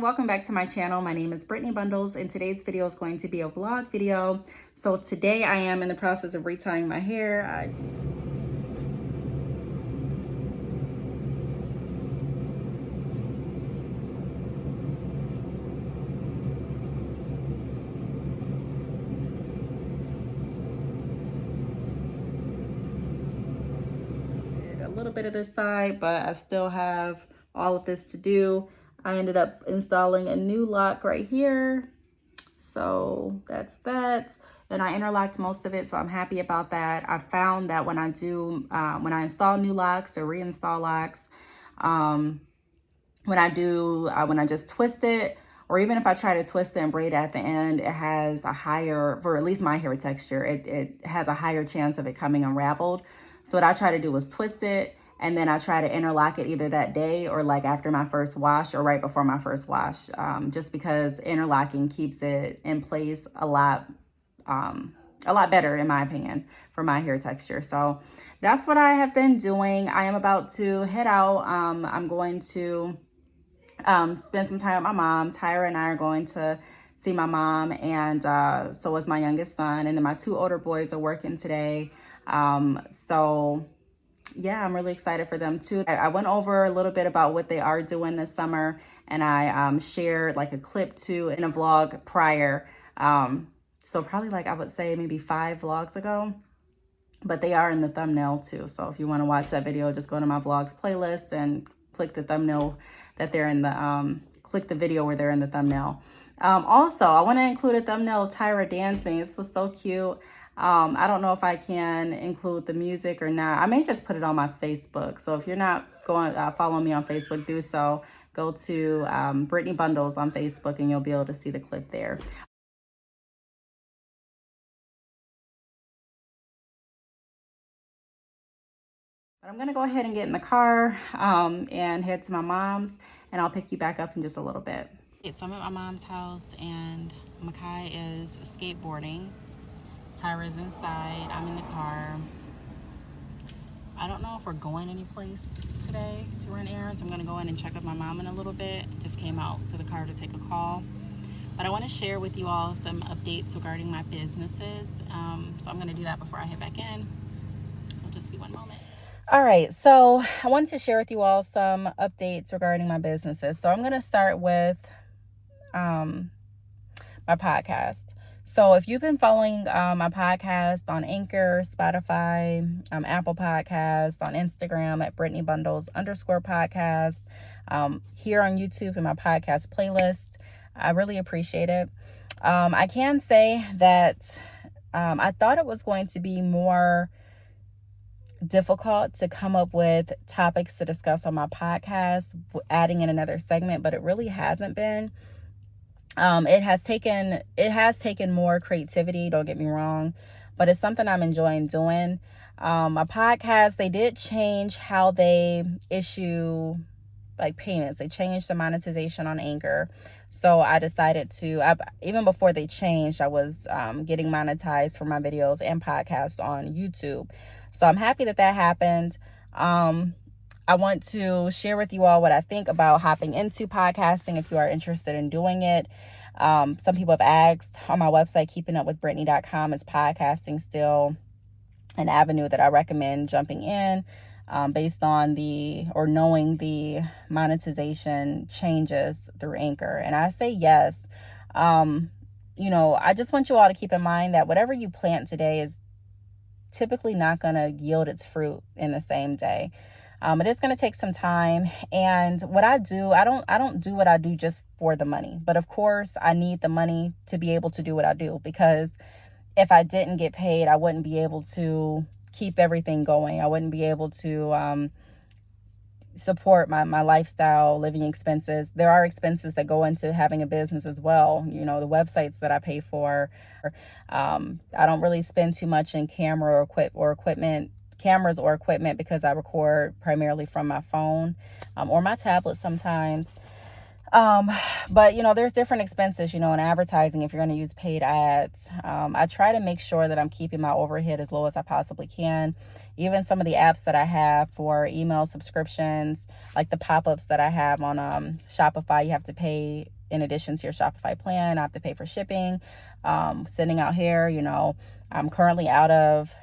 Welcome back to my channel. My name is Brittany Bundles, and today's video is going to be a vlog video. So today I am in the process of retying my hair. A little bit of this side, but I still have all of this to do. I ended up installing a new lock right here. So that's that. And I interlocked most of it, so I'm happy about that. I found that when I install new locks or reinstall locks, when I just twist it, or even if I try to twist it and braid at the end, it has a higher, for at least my hair texture, it has a higher chance of it coming unraveled. So what I try to do is twist it, and then I try to interlock it either that day or like after my first wash or right before my first wash, just because interlocking keeps it in place a lot better, in my opinion, for my hair texture. So that's what I have been doing. I am about to head out. I'm going to spend some time with my mom. Tyra and I are going to see my mom, and so is my youngest son, and then my two older boys are working today. So yeah, I'm really excited for them too. I went over a little bit about what they are doing this summer, and I shared like a clip too in a vlog prior. So probably like I would say maybe 5 vlogs ago, but they are in the thumbnail too. So if you want to watch that video, just go to my vlogs playlist and click the thumbnail that they're in the, click the video where they're in the thumbnail. Also, I want to include a thumbnail of Tyra dancing. This was so cute. I don't know if I can include the music or not. I may just put it on my Facebook. So if you're not going following me on Facebook, do so. Go to Brittany Bundles on Facebook, and you'll be able to see the clip there. But I'm going to go ahead and get in the car and head to my mom's, and I'll pick you back up in just a little bit. Okay, so I'm at my mom's house, and Makai is skateboarding. Tyra's inside. I'm in the car. I don't know if we're going any place today to run errands. I'm going to go in and check up my mom in a little bit. Just came out to the car to take a call. But I want to share with you all some updates regarding my businesses. So I'm going to do that before I head back in. It'll just be one moment. All right, so I wanted to share with you all some updates regarding my businesses. So I'm going to start with my podcast. So if you've been following my podcast on Anchor, Spotify, Apple Podcast, on Instagram at Brittany Bundles _podcast, here on YouTube in my podcast playlist, I really appreciate it. I can say that I thought it was going to be more difficult to come up with topics to discuss on my podcast, adding in another segment, but it really hasn't been. It has taken more creativity, don't get me wrong, but it's something I'm enjoying doing. My podcast, they did change how they issue like payments. They changed the monetization on Anchor. So I decided to, even before they changed, I was getting monetized for my videos and podcasts on YouTube. So I'm happy that happened. I want to share with you all what I think about hopping into podcasting if you are interested in doing it. Some people have asked on my website, keepingupwithbrittany.com, is podcasting still an avenue that I recommend jumping in based on knowing the monetization changes through Anchor? And I say yes. I just want you all to keep in mind that whatever you plant today is typically not going to yield its fruit in the same day. It is going to take some time. And what I do, I don't do what I do just for the money. But of course, I need the money to be able to do what I do, because if I didn't get paid, I wouldn't be able to keep everything going. I wouldn't be able to support my lifestyle, living expenses. There are expenses that go into having a business as well. The websites that I pay for. I don't really spend too much in cameras or equipment because I record primarily from my phone or my tablet sometimes. Um, but there's different expenses, in advertising if you're going to use paid ads. I try to make sure that I'm keeping my overhead as low as I possibly can. Even some of the apps that I have for email subscriptions, like the pop-ups that I have on Shopify, you have to pay in addition to your Shopify plan. I have to pay for shipping, sending out hair. I'm currently out of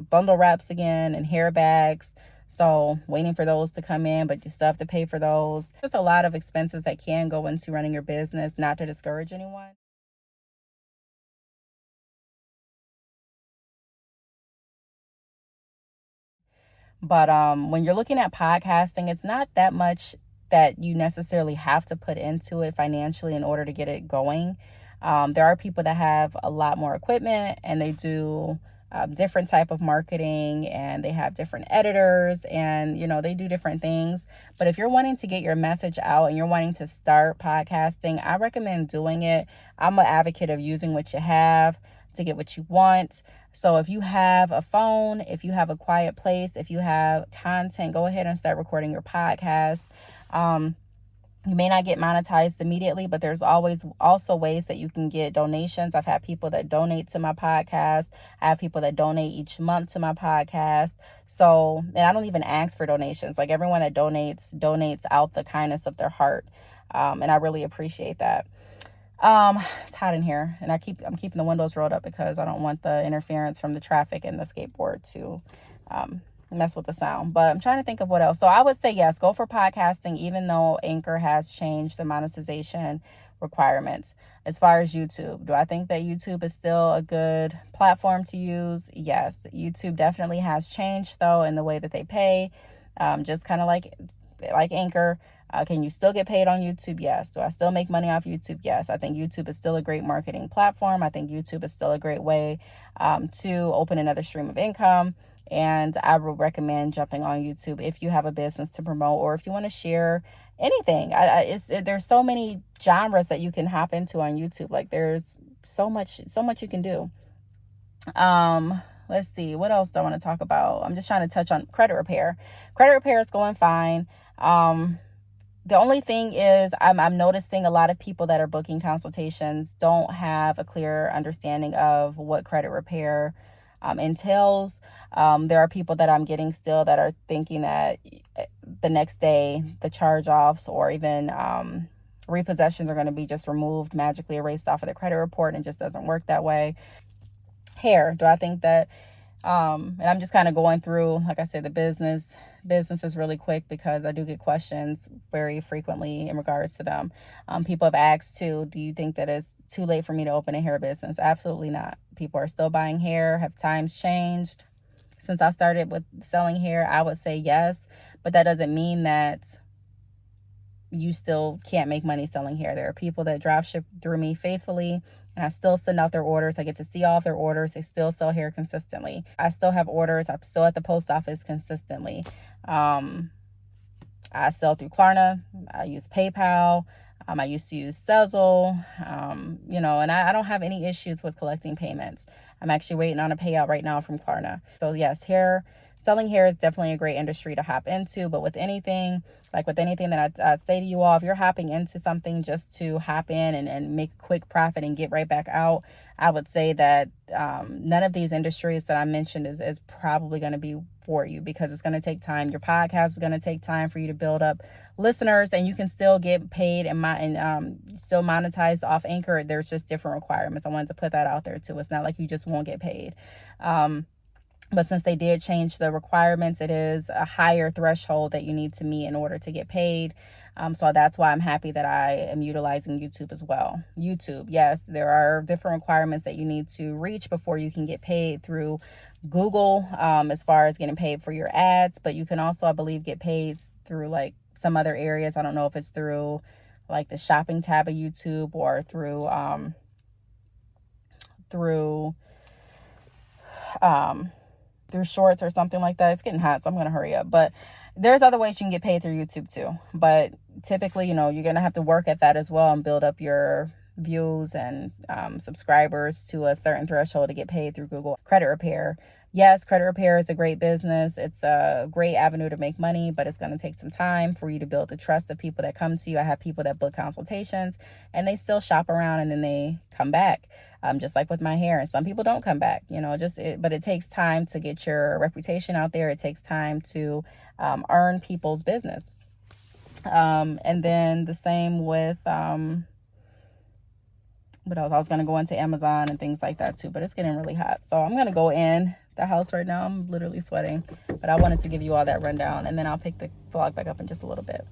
bundle wraps again and hair bags. So waiting for those to come in, but you still have to pay for those. There's a lot of expenses that can go into running your business, not to discourage anyone. But when you're looking at podcasting, it's not that much that you necessarily have to put into it financially in order to get it going. There are people that have a lot more equipment and they do different type of marketing, and they have different editors, and they do different things. But if you're wanting to get your message out and you're wanting to start podcasting, I recommend doing it. I'm an advocate of using what you have to get what you want. So if you have a phone, if you have a quiet place, if you have content, go ahead and start recording your podcast. You may not get monetized immediately, but there's always also ways that you can get donations. I've had people that donate to my podcast. I have people that donate each month to my podcast. So, and I don't even ask for donations. Like, everyone that donates out the kindness of their heart. And I really appreciate that. It's hot in here, and I'm keeping the windows rolled up because I don't want the interference from the traffic and the skateboard to mess with the sound. But I'm trying to think of what else. So I would say yes, go for podcasting, even though Anchor has changed the monetization requirements. As far as YouTube, do I think that YouTube is still a good platform to use? Yes, YouTube definitely has changed though in the way that they pay. Just kind of like Anchor. Can you still get paid on YouTube? Yes. Do I still make money off YouTube? Yes. I think YouTube is still a great marketing platform. I think YouTube is still a great way to open another stream of income. And I would recommend jumping on YouTube if you have a business to promote, or if you want to share anything. There's so many genres that you can hop into on YouTube. Like, there's so much you can do. Let's see, what else do I want to talk about? I'm just trying to touch on credit repair. Credit repair is going fine. The only thing is I'm noticing a lot of people that are booking consultations don't have a clear understanding of what credit repair entails. There are people that I'm getting still that are thinking that the next day the charge-offs or even repossessions are going to be just removed, magically erased off of the credit report, and it just doesn't work that way. Hair, do I think that and I'm just kind of going through, like I said, the business is really quick because I do get questions very frequently in regards to them. People have asked too, do you think that it's too late for me to open a hair business? Absolutely not. People are still buying hair. Have times changed since I started with selling hair? I would say yes, but that doesn't mean that you still can't make money selling hair. There are people that drop ship through me faithfully, and I still send out their orders. I get to see all of their orders. They still sell hair consistently. I still have orders. I'm still at the post office consistently. I sell through Klarna. I use PayPal. I used to use Sezzle, and I don't have any issues with collecting payments. I'm actually waiting on a payout right now from Klarna. So yes, selling hair is definitely a great industry to hop into. But with anything that I say to you all, if you're hopping into something just to hop in and make a quick profit and get right back out, I would say that none of these industries that I mentioned is probably going to be for you, because it's going to take time. Your podcast is going to take time for you to build up listeners, and you can still get paid and still monetize off Anchor. There's just different requirements. I wanted to put that out there too. It's not like you just won't get paid. But since they did change the requirements, it is a higher threshold that you need to meet in order to get paid. So that's why I'm happy that I am utilizing YouTube as well. YouTube, yes, there are different requirements that you need to reach before you can get paid through Google, as far as getting paid for your ads. But you can also, I believe, get paid through like some other areas. I don't know if it's through like the shopping tab of YouTube or through shorts or something like that. It's getting hot, so I'm gonna hurry up. But there's other ways you can get paid through YouTube too. But typically, you're gonna have to work at that as well and build up your views and subscribers to a certain threshold to get paid through Google. Credit repair, Yes, credit repair is a great business. It's a great avenue to make money, but it's going to take some time for you to build the trust of people that come to you. I have people that book consultations and they still shop around and then they come back. Just like with my hair, and some people don't come back, but it takes time to get your reputation out there. It takes time to earn people's business. And then the same with, what else? I was going to go into Amazon and things like that too, but it's getting really hot. So I'm going to go in the house right now. I'm literally sweating, but I wanted to give you all that rundown, and then I'll pick the vlog back up in just a little bit.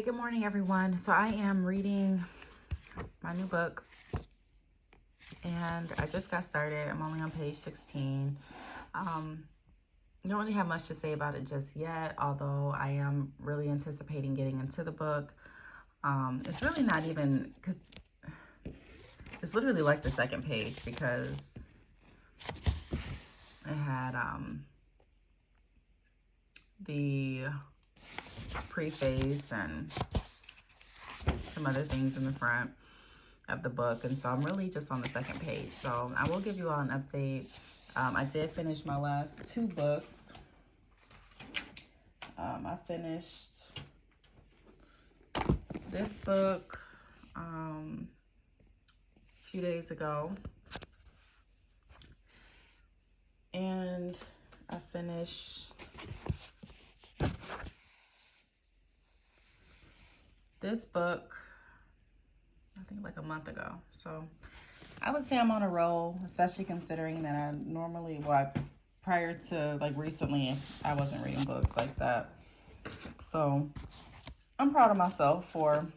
Good morning, everyone. So I am reading my new book, and I just got started. I'm only on page 16. Don't really have much to say about it just yet, although I am really anticipating getting into the book. It's really not even, because it's literally like the second page, because it had the preface and some other things in the front of the book, and so I'm really just on the second page. So I will give you all an update. I did finish my last 2 books. I finished this book a few days ago, and I finished this book, I think like a month ago. So I would say I'm on a roll, especially considering that I normally, prior to like recently, I wasn't reading books like that. So I'm proud of myself for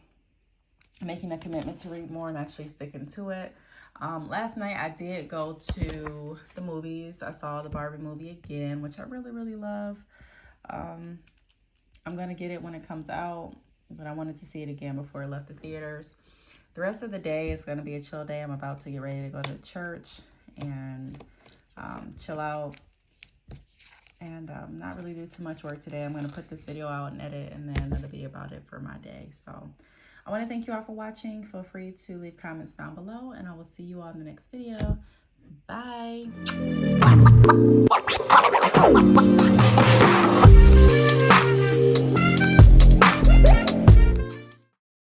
making a commitment to read more and actually sticking to it. Last night I did go to the movies. I saw the Barbie movie again, which I really, really love. I'm going to get it when it comes out, but I wanted to see it again before I left the theaters. The rest of the day is going to be a chill day. I'm about to get ready to go to church and chill out and not really do too much work today. I'm going to put this video out and edit, and then that'll be about it for my day. So I want to thank you all for watching. Feel free to leave comments down below, and I will see you all in the next video. Bye.